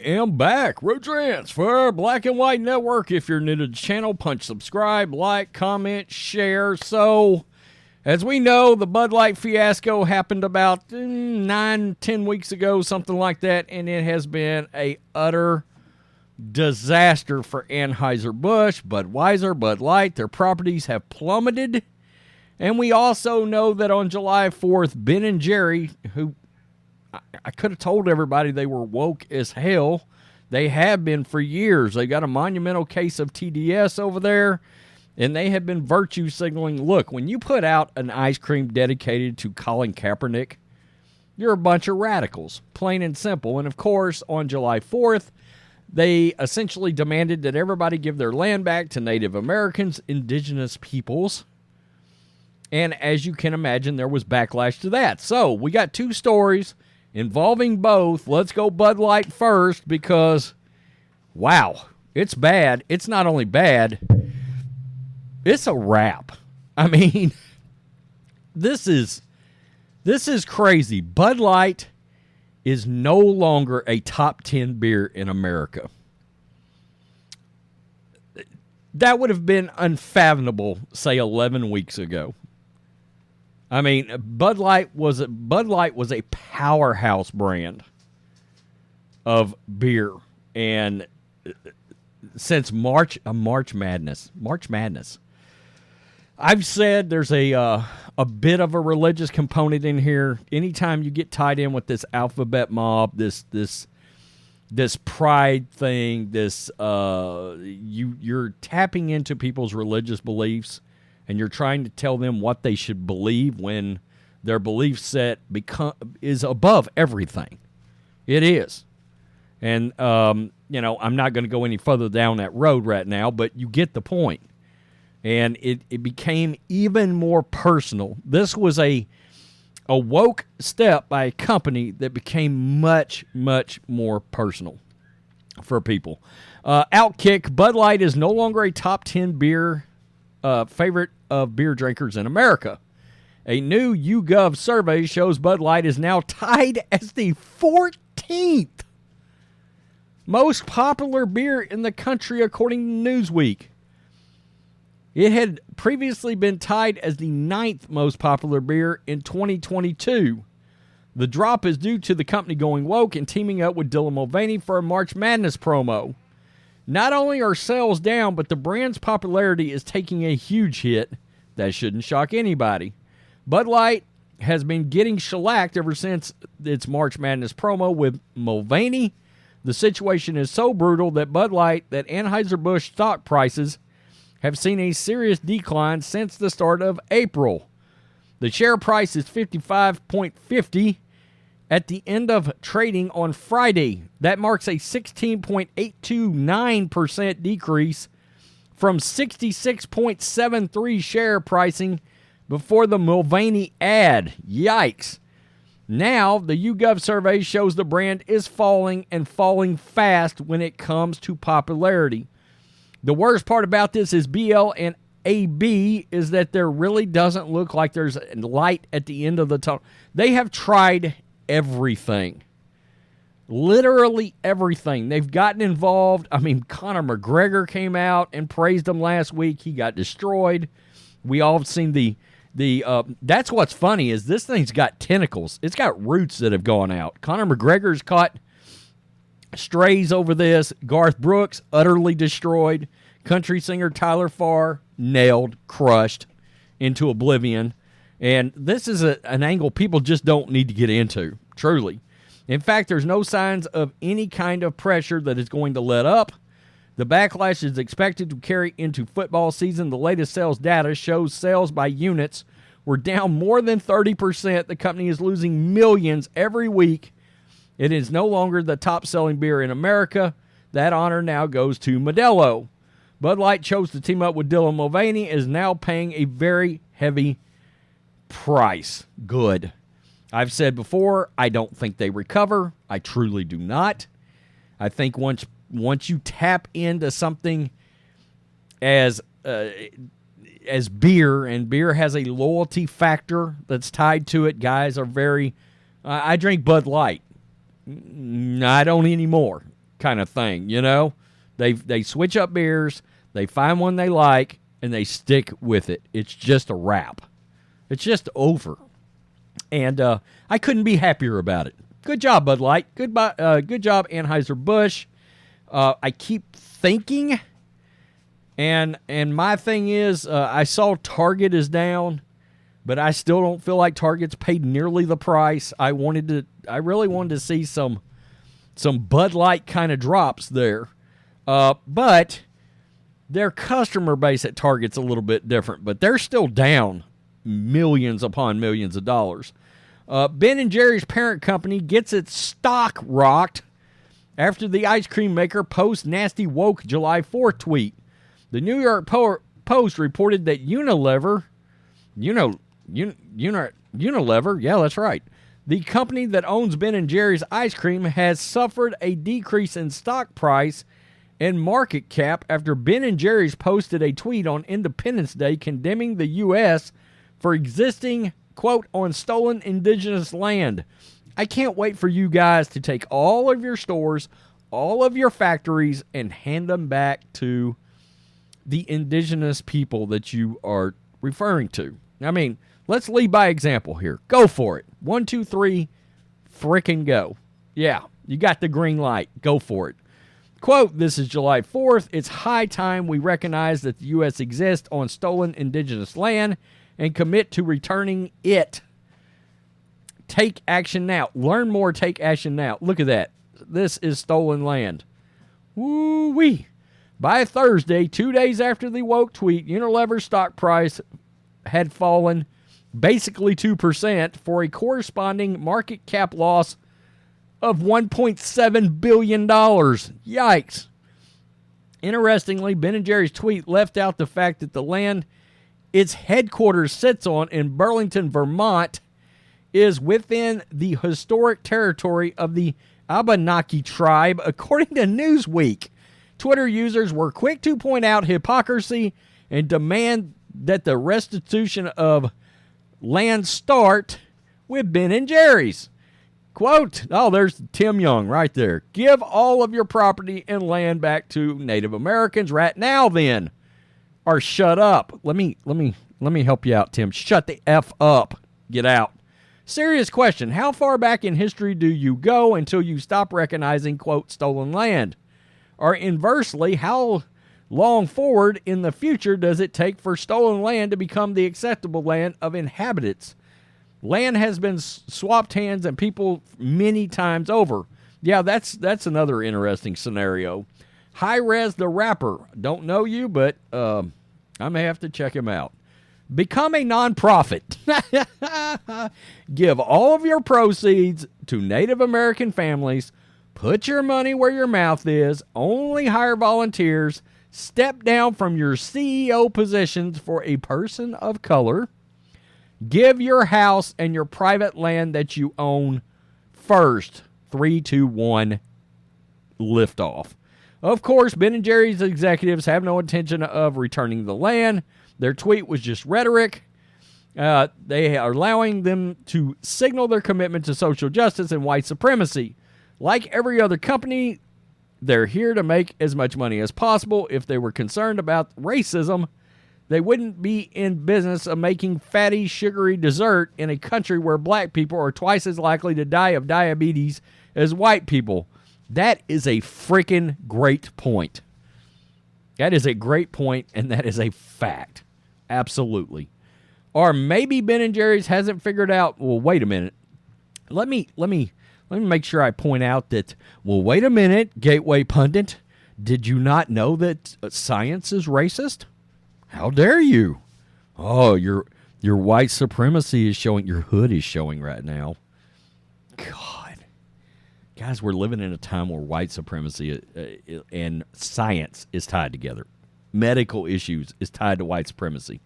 am back. Road Transfer Black and White Network. If you're new to the channel, punch subscribe, like, comment, share. So, as we know, the Bud Light fiasco happened about 9-10 weeks ago, something like that, and it has been a utter disaster for Anheuser, Busch, Budweiser, Bud Light. Their properties have plummeted. And we also know that on July 4th, Ben and Jerry, who I could have told everybody they were woke as hell. They have been for years. They got a monumental case of TDS over there, and they have been virtue signaling. Look, when you put out an ice cream dedicated to Colin Kaepernick, you're a bunch of radicals, plain and simple. And, of course, on July 4th, they essentially demanded that everybody give their land back to Native Americans, indigenous peoples. And as you can imagine, there was backlash to that. So we got two stories involving both. Let's go Bud Light first because, wow, it's bad. It's not only bad, it's a wrap. I mean, this is crazy. Bud Light is no longer a top 10 beer in America. That would have been unfathomable, say, 11 weeks ago. I mean, Bud Light was a powerhouse brand of beer, and since March Madness, I've said there's a bit of a religious component in here. Anytime you get tied in with this alphabet mob, this pride thing, you're tapping into people's religious beliefs. And you're trying to tell them what they should believe when their belief set is above everything. It is. And, I'm not going to go any further down that road right now, but you get the point. And it became even more personal. This was a woke step by a company that became much, much more personal for people. Outkick, Bud Light is no longer a top 10 beer favorite of beer drinkers in America. A new YouGov survey shows Bud Light is now tied as the 14th most popular beer in the country, according to Newsweek. It had previously been tied as the 9th most popular beer in 2022. The drop is due to the company going woke and teaming up with Dylan Mulvaney for a March Madness promo. Not only are sales down, but the brand's popularity is taking a huge hit. That shouldn't shock anybody. Bud Light has been getting shellacked ever since its March Madness promo with Mulvaney. The situation is so brutal that Anheuser-Busch stock prices have seen a serious decline since the start of April. The share price is $55.50 at the end of trading on Friday. That marks a 16.829% decrease from 66.73 share pricing before the Mulvaney ad. Yikes. Now, the YouGov survey shows the brand is falling and falling fast when it comes to popularity. The worst part about this is BL and AB is that there really doesn't look like there's light at the end of the tunnel. They have tried everything. Literally everything. They've gotten involved. I mean, Conor McGregor came out and praised them last week. He got destroyed. We all have seen the that's what's funny is this thing's got tentacles. It's got roots that have gone out. Conor McGregor's caught strays over this. Garth Brooks, utterly destroyed. Country singer Tyler Farr, nailed, crushed into oblivion. And this is an angle people just don't need to get into, truly. In fact, there's no signs of any kind of pressure that is going to let up. The backlash is expected to carry into football season. The latest sales data shows sales by units were down more than 30%. The company is losing millions every week. It is no longer the top-selling beer in America. That honor now goes to Modelo. Bud Light chose to team up with Dylan Mulvaney and is now paying a very heavy price. Good. I've said before, I don't think they recover. I truly do not. I think once you tap into something as beer, and beer has a loyalty factor that's tied to it, guys are very... I drink Bud Light. I don't anymore kind of thing, you know? They switch up beers, they find one they like, and they stick with it. It's just a wrap. It's just over. And I couldn't be happier about it. Good job, Bud Light. Good job, Anheuser-Busch. I keep thinking, and my thing is, I saw Target is down, but I still don't feel like Target's paid nearly the price. I really wanted to see some Bud Light kind of drops there. But their customer base at Target's a little bit different, but they're still down millions upon millions of dollars. Ben & Jerry's parent company gets its stock rocked after the ice cream maker posts nasty woke July 4th tweet. The New York Post reported that Unilever, yeah, that's right, the company that owns Ben & Jerry's ice cream, has suffered a decrease in stock price and market cap after Ben & Jerry's posted a tweet on Independence Day condemning the U.S. for existing, quote, on stolen indigenous land. I can't wait for you guys to take all of your stores, all of your factories, and hand them back to the indigenous people that you are referring to. I mean, let's lead by example here. Go for it. 1, 2, 3, frickin' go. Yeah, you got the green light. Go for it. Quote, this is July 4th. It's high time we recognize that the U.S. exists on stolen indigenous land and commit to returning it. Take action now. Learn more, take action now. Look at that. This is stolen land. Woo-wee. By Thursday, 2 days after the woke tweet, Unilever's stock price had fallen basically 2% for a corresponding market cap loss of $1.7 billion. Yikes. Interestingly, Ben & Jerry's tweet left out the fact that the land its headquarters sits on in Burlington, Vermont, is within the historic territory of the Abenaki tribe, according to Newsweek. Twitter users were quick to point out hypocrisy and demand that the restitution of land start with Ben & Jerry's. Quote, oh, there's Tim Young right there. Give all of your property and land back to Native Americans right now then. Or shut up. Let me help you out, Tim. Shut the F up. Get out. Serious question. How far back in history do you go until you stop recognizing, quote, stolen land? Or inversely, how long forward in the future does it take for stolen land to become the acceptable land of inhabitants? Land has been swapped hands and people many times over. Yeah, that's another interesting scenario. High Res the Rapper. Don't know you, but I may have to check him out. Become a nonprofit. Give all of your proceeds to Native American families. Put your money where your mouth is. Only hire volunteers. Step down from your CEO positions for a person of color. Give your house and your private land that you own first. 3, 2, 1, lift off. Of course, Ben & Jerry's executives have no intention of returning the land. Their tweet was just rhetoric. They are allowing them to signal their commitment to social justice and white supremacy. Like every other company, they're here to make as much money as possible. If they were concerned about racism, they wouldn't be in business of making fatty, sugary dessert in a country where black people are twice as likely to die of diabetes as white people. That is a freaking great point. That is a great point, and that is a fact. Absolutely. Or maybe Ben & Jerry's hasn't figured out, well, wait a minute. Let me make sure I point out that, well, wait a minute, Gateway Pundit. Did you not know that science is racist? How dare you? Oh, your white supremacy is showing, your hood is showing right now. God. Guys, we're living in a time where white supremacy and science is tied together. Medical issues is tied to white supremacy.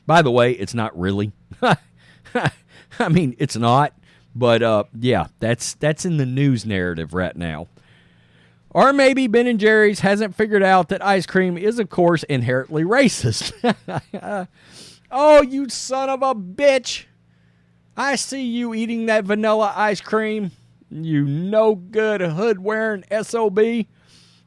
By the way, it's not really. I mean, it's not. But, yeah, that's in the news narrative right now. Or maybe Ben & Jerry's hasn't figured out that ice cream is, of course, inherently racist. Oh, you son of a bitch. I see you eating that vanilla ice cream. You no good hood-wearing SOB.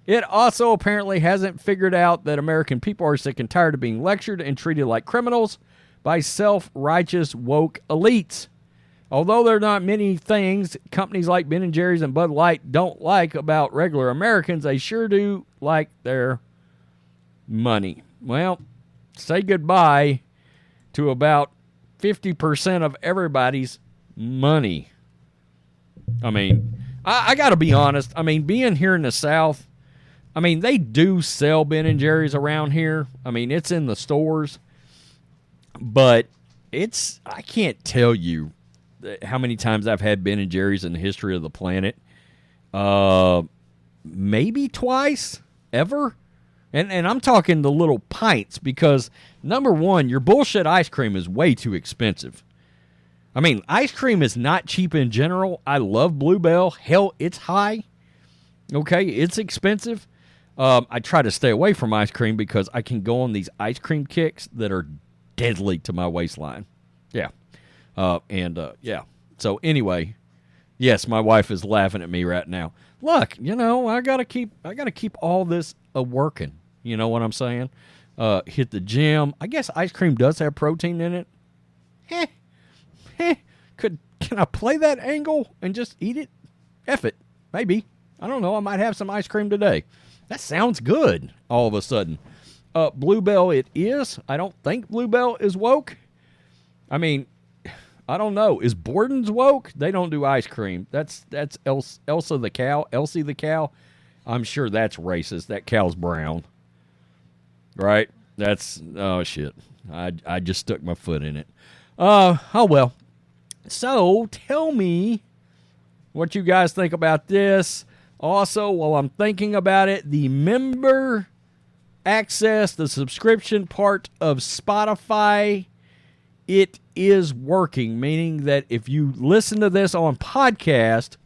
It also apparently hasn't figured out that American people are sick and tired of being lectured and treated like criminals by self-righteous woke elites. Although there are not many things companies like Ben & Jerry's and Bud Light don't like about regular Americans, they sure do like their money. Well, say goodbye to about 50% of everybody's money. I mean, I got to be honest. I mean, being here in the South, I mean, they do sell Ben & Jerry's around here. I mean, it's in the stores. But I can't tell you how many times I've had Ben & Jerry's in the history of the planet. Maybe twice, ever. And I'm talking the little pints because, number one, your bullshit ice cream is way too expensive. I mean, ice cream is not cheap in general. I love Bluebell. Hell, it's high. Okay, it's expensive. I try to stay away from ice cream because I can go on these ice cream kicks that are deadly to my waistline. Yeah. Yeah. So anyway, yes, my wife is laughing at me right now. Look, I gotta keep all this working. You know what I'm saying? Hit the gym. I guess ice cream does have protein in it. Can I play that angle and just eat it? F it. Maybe. I don't know. I might have some ice cream today. That sounds good all of a sudden. Bluebell it is. I don't think Bluebell is woke. I mean, I don't know. Is Borden's woke? They don't do ice cream. That's Elsa the cow. Elsie the cow. I'm sure that's racist. That cow's brown. Right? Oh shit. I just stuck my foot in it. Oh well. So tell me what you guys think about this. Also, while I'm thinking about it, the member access, the subscription part of Spotify, it is working, meaning that if you listen to this on podcast,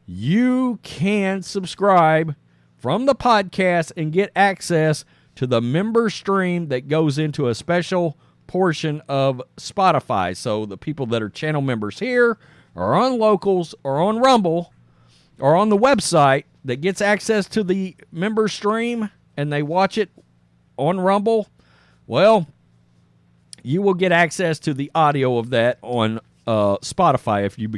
you can subscribe from the podcast and get access to the member stream that goes into a special portion of Spotify. So the people that are channel members here or on Locals or on Rumble or on the website that gets access to the member stream and they watch it on Rumble, well, you will get access to the audio of that on Spotify if you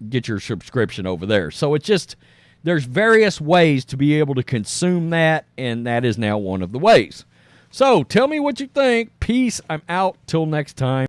get your subscription over there. So it's just, there's various ways to be able to consume that, and that is now one of the ways. So tell me what you think. Peace. I'm out. Till next time.